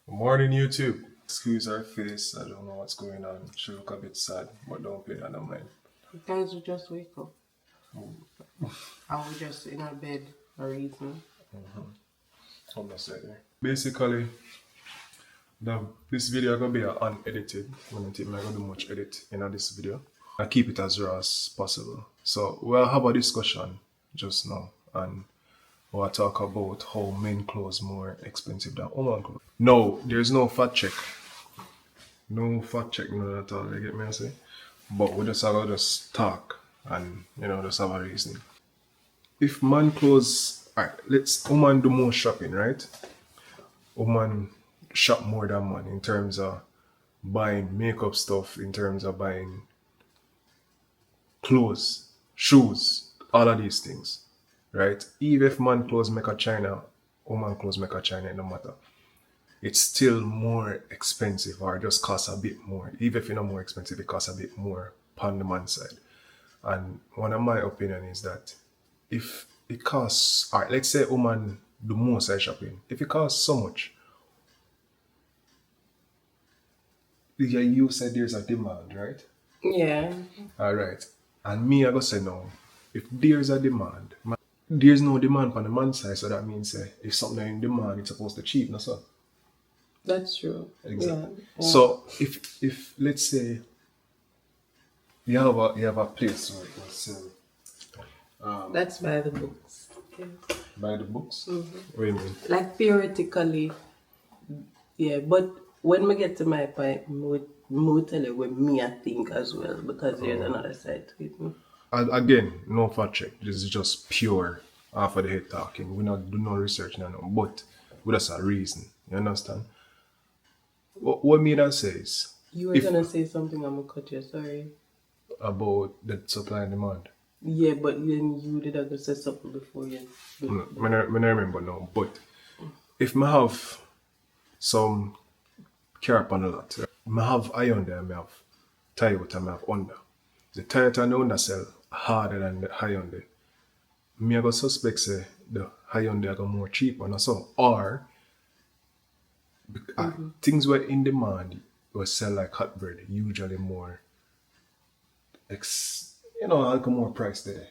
Morning, YouTube. Excuse our face. I don't know what's going on. She look a bit sad, but don't pay that no mind. Guys, we just wake up. And we just in our bed a reason. I'm not saying. Basically, this video gonna be unedited. I don't think I'm gonna do much edit in this video. I keep it as raw as possible. So we'll have a discussion just now, and we'll talk about how men clothes more expensive than women clothes. No, there's no fact check. No fact check, no at all. You get me? I say, but we just have to just talk and just have a reason. If man clothes, alright, let's woman do more shopping, right? Woman shop more than man in terms of buying makeup stuff, in terms of buying clothes, shoes, all of these things, right? Even if man clothes make a China, woman clothes make a China, it no matter. It's still more expensive or just costs a bit more. Even if it's not more expensive, it costs a bit more on the man side. And one of my opinion is that if it costs, alright, let's say woman do more side shopping. If it costs so much, yeah, you said there's a demand, right? Yeah. Alright. And me, I go say no. If there's a demand, there's no demand on the man side, so that means if something in demand, it's supposed to cheap, no so. That's true. Exactly. Yeah. So if let's say you have a place where it was sell That's by the books. Yeah. buy the books. What do you mean? Like theoretically, yeah, but when we get to my point, we tell you what me I think as well, because there's another side to it. Again, no fact check. This is just pure off of the head talking. We not do no research no, but we just a reason. You understand? What me that says You were gonna say something, I'm gonna cut you, sorry. about the supply and demand. Yeah, but then you did have to say something before you. I don't remember now, but if I have some car on a lot, I have Hyundai and I have Toyota and I have Honda. The Toyota and the Honda sell harder than the Hyundai. Me I go suspect say the Hyundai go more cheaper and so or things were in demand will sell like hot bread, usually more like a more price there.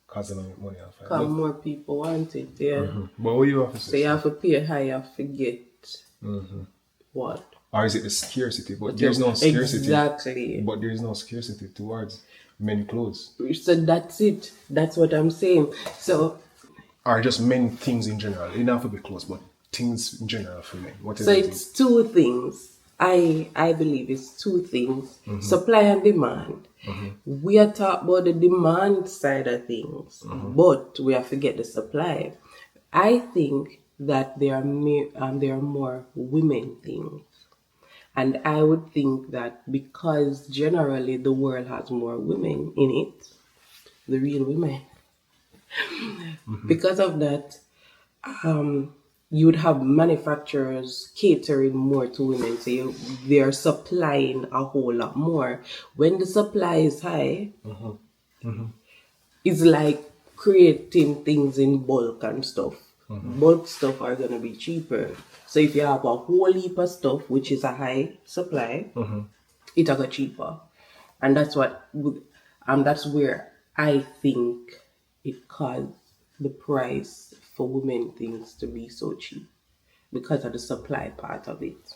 Cause a lot of money off it. Because more people want it, yeah. But what you have to So say? you have to pay higher to get what? Or is it the scarcity? But there's no scarcity. Exactly. But there's no scarcity towards men clothes. So that's it. That's what I'm saying. So Or just men things in general. It don't have to be clothes, but things in general for men. What is so it? it's two things. I believe it's two things. Supply and demand. We are talking about the demand side of things, but we have to get the supply. I think that there are more women things. And I would think that because generally the world has more women in it, the real women, because of that, you would have manufacturers catering more to women. So they're supplying a whole lot more. When the supply is high, it's like creating things in bulk and stuff. Bulk stuff are going to be cheaper. So if you have a whole heap of stuff, which is a high supply, it'll go cheaper. And that's where I think it caused the price for women things to be so cheap because of the supply part of it.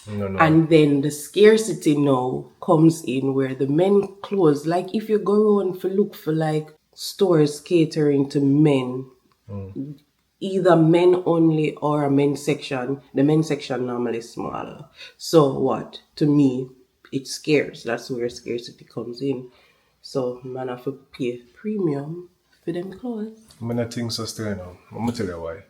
No. And then the scarcity now comes in where the men clothes, like if you go around for look for like stores catering to men, either men only or a men's section, the men's section normally is smaller. So what? To me, it's scarce. That's where scarcity comes in. So man have to pay premium for them clothes. I'm not think so still now. I'm gonna tell you why.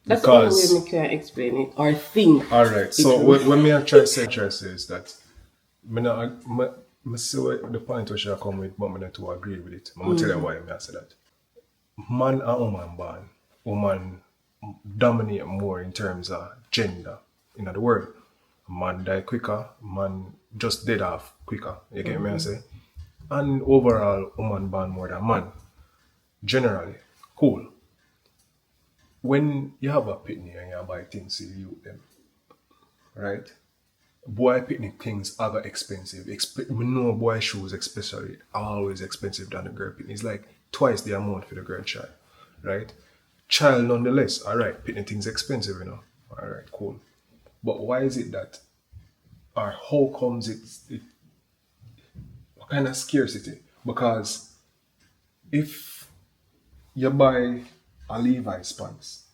That's the only way we can explain it or think. Alright, so when me I try to say is that I see what the point where she come with, but I not to agree with it. I'm gonna tell you why I say that. Man and woman born, woman dominate more in terms of gender in the world. Man die quicker, man just dead off quicker. You get me I say? And overall, woman born more than man. Generally. Cool. when you have a pitney and you buy things, you use them, right? Boy picnic things are expensive. We know boy shoes especially are always expensive than the girl picnic. It's like twice the amount for the girl child, right? Child nonetheless, alright, picnic things expensive, Alright, cool. But why is it that, or how comes it what kind of scarcity? Because if you buy a Levi's pants,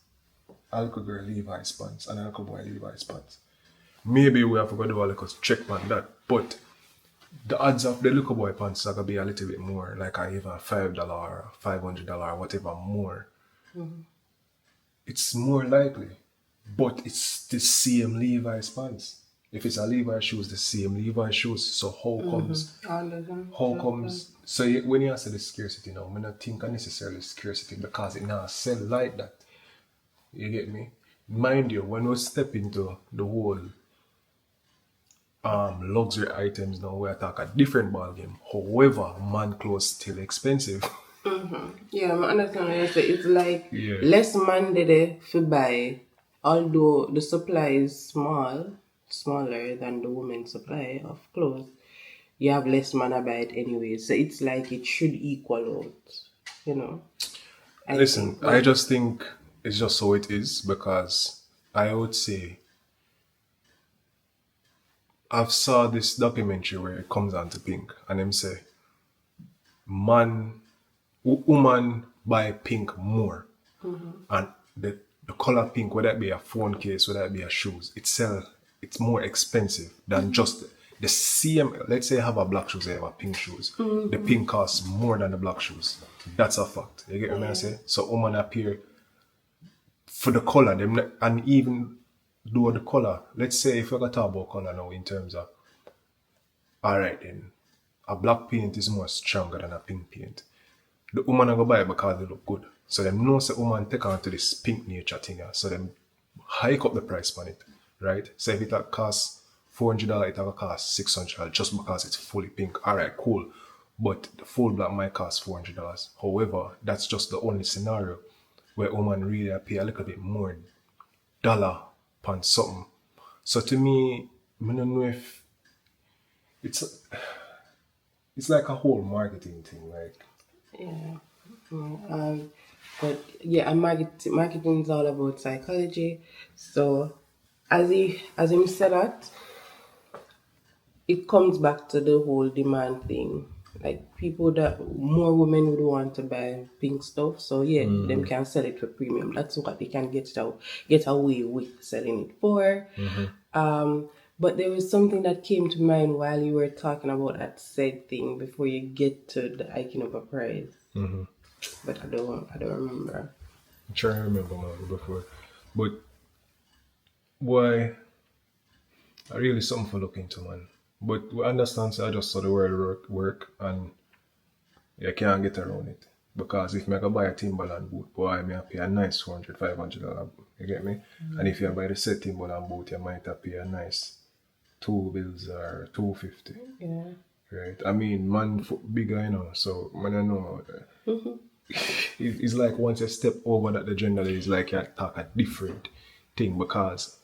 a little girl Levi's pants, and a little boy Levi's pants, maybe we have to go do a little check on that. But the odds of the little boy pants are gonna be a little bit more, like even $5 or $500 or whatever more. It's more likely. But it's the same Levi's pants. If it's a Levi's shoes, the same Levi's shoes. So how comes so when you say the scarcity now, I don't think necessarily scarcity because it now sell like that. You get me? Mind you, when we step into the whole luxury items now, we're talking a different ball game. However, man clothes still expensive. Yeah, I understand what you say. It's like Yeah. less man did to buy, although the supply is smaller than the woman's supply of clothes. You have less man to buy it anyway, so it's like it should equal out, I Listen, think. I just think it's just how it is because I would say I've saw this documentary where it comes on to pink and them say woman buy pink more and the color pink, whether it be a phone case, whether it be a shoes, it's more expensive than just the same. Let's say I have a black shoes, I have a pink shoes. The pink costs more than the black shoes. That's a fact. You get what I say? So woman appear for the color, and even though the color, let's say if we're gonna talk about color now in terms of alright then, a black paint is more stronger than a pink paint. The woman are go buy it because they look good. So them know say woman take on to this pink nature thing. So them hike up the price on it. Right? So if it costs $400, it will cost $600 just because it's fully pink. Alright, cool. But the full black might cost $400. However, that's just the only scenario where woman really pay a little bit more dollar upon something. So to me, I don't know if it's like a whole marketing thing, like Yeah. But yeah, and marketing is all about psychology. So as him said that, it comes back to the whole demand thing. Like people that more women would want to buy pink stuff, so yeah, them can sell it for premium. That's what they can get away with selling it for. But there was something that came to mind while you were talking about that said thing before you get to the hiking up a price. But I don't remember. I'm trying to remember before. But why I really something for looking into, man. But we understand so I just saw the world work and you can't get around it. Because if I go buy a Timberland boot, boy, I may pay a nice $400, $500. You get me? And if you buy the set Timberland boot, you might have pay a nice $2 or $250. Yeah. Right? I mean, man, bigger, so man, I know. It's like once you step over that the gender, it's like you talk a different thing because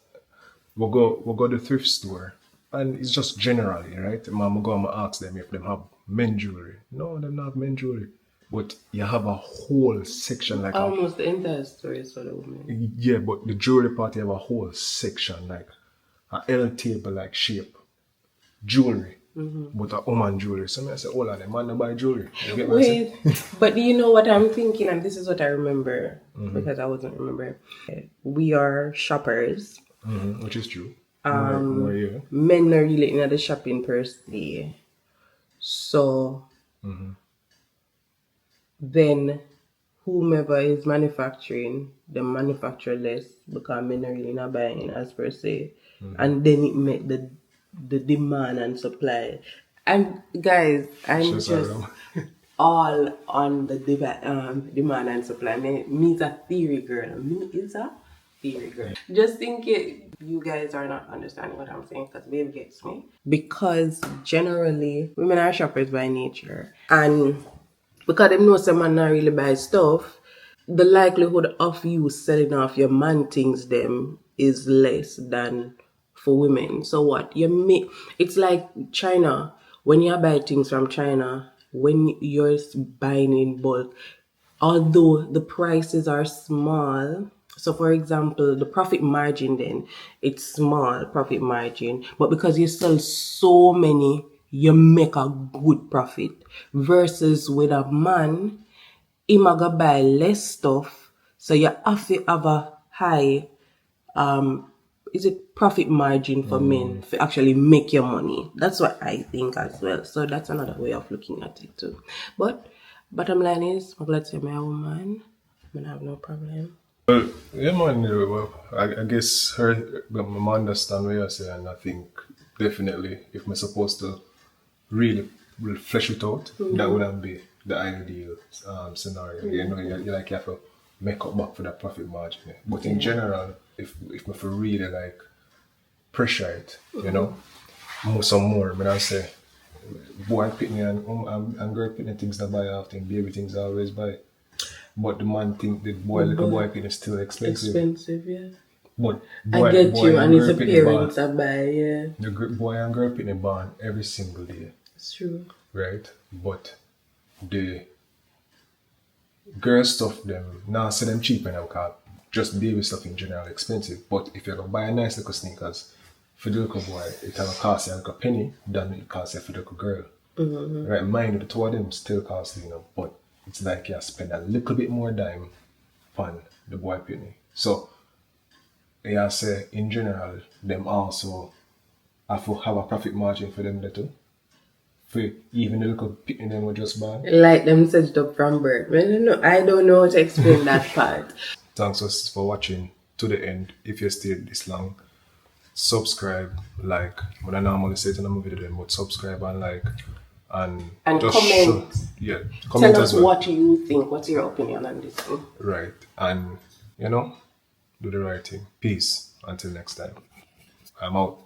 we'll go to the thrift store and it's just generally, right? Mama go and ask them if they have men jewelry. No, they don't have men jewelry. But you have a whole section like Almost the entire store is for the women. yeah, but the jewelry part you have a whole section like a L table like shape jewelry. But a woman jewelry. So I say, hold on, the man don't buy jewelry. You get what I'm saying? Wait, but you know what I'm thinking, and this is what I remember because I wasn't remembering. We are shoppers. Which is true. More, yeah. Men are really in the shopping per se. So then whomever is manufacturing, they manufacture less because men are really not buying as per se. And then it make the demand and supply. And guys, I'm just all on the demand and supply. Me's a theory girl. Me is a theory girl. Just think you guys are not understanding what I'm saying because babe gets me. Because generally, women are shoppers by nature. And because they know some man not really buy stuff, the likelihood of you selling off your man things them is less than for women. So what you make, it's like China. When you buy things from China, when you're buying in bulk, although the prices are small, so for example the profit margin, then it's small profit margin, but because you sell so many you make a good profit. Versus with a man, he might go buy less stuff, so you have to have a high is it profit margin for men to actually make your money. That's what I think as well. So that's another way of looking at it too. But bottom line is, I'm glad to say I'm a woman. I have no problem. Well, yeah, man. Well, I guess I understand what you're saying. And I think definitely, if we're supposed to really flesh it out, that wouldn't be the ideal scenario. You know, you like you have to make up back for that profit margin. But in general, if we really like pressure it, you know, some more. But I say, boy pitney and girl pitney things that buy often, baby things I always buy. But the man think the little boy pitney is still expensive. Expensive, yeah. But I get you, and his appearance I buy, yeah. The boy and girl pitney born every single day. It's true. Right? But the girl stuff them now sell them cheap and because just baby stuff in general expensive. But if you're gonna buy a nice little sneakers for the little boy, it will cost you a little penny than it costs you for the little girl. Right? Mind you, the two of them still costly, you know, but it's like you spend a little bit more dime on the boy penny. So I say in general, them also have to have a profit margin for them too. For even the little pitney them were just bad. Like them set it up from birth. I don't know how to explain that part. Thanks us for watching to the end. If you stayed this long, subscribe, like. When I normally say it in my video, but subscribe and like. And just comment. Comment Tell as us well. what you think. What's your opinion on this thing? Right. And, you know, do the right thing. Peace. Until next time. I'm out.